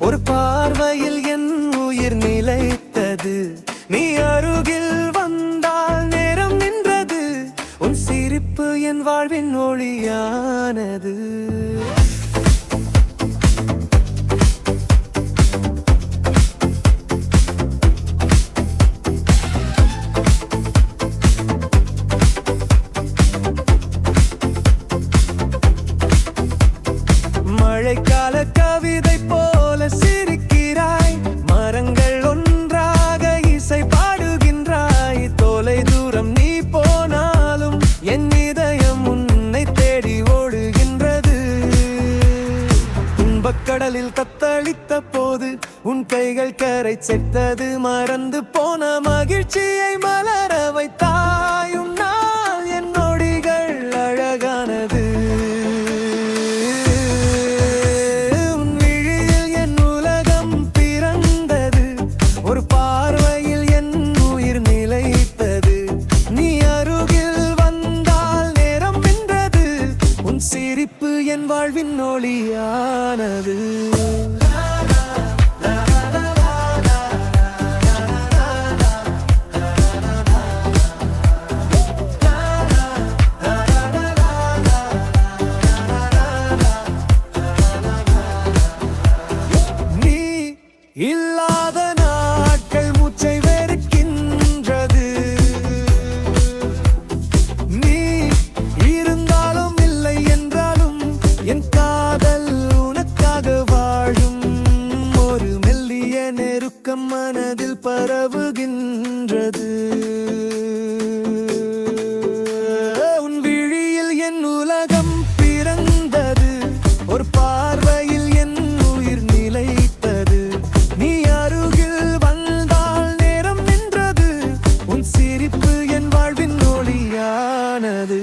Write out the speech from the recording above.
ஒரு பார்வையில் என் உயிர் நிலைத்தது. நீ அருகில் வந்தால் நேரம் நின்றது. உன் சிரிப்பு என் வாழ்வின் ஒளியானது. மழைக்கால கவிதை போல சிரிக்கிறாய். மரங்கள் ஒன்றாக இசை பாடுகின்றாய். தொலை தூரம் நீ போனாலும் என் இதயம் உன்னை தேடி ஓடுகின்றது. துன்பக்கடலில் தத்தளித்த போது உன் கைகள் கரை சேர்த்தது. மறந்து போன மகிழ்ச்சியை மலர வைத்தாய். உன்னால் என் நொடிகள் அழகானது. ஒரு பார்வையில் என் உயிர் நிலைத்தது. நீ அருகில் வந்தால் நேரம் நின்றது. உன் சிரிப்பு என் வாழ்வின் ஒளியானது. நீ இல்லாத நாட்கள் மூச்சை வெறுக்கின்றது. நீ இருந்தாலும் இல்லை என்றாலும் என் காதல் உனக்காக வாழும். ஒரு மெல்லிய நெருக்கம் மனதில் பரவுகின்றது. உன் விழியில் என் உலகம் பிறந்தது. ஒரு பார்வையில் என் உயிர் நிலைத்தது. நீ அருகில் வந்தால் நேரம் நின்றது. உன் சிரிப்பு என் வாழ்வின் ஒளியானது.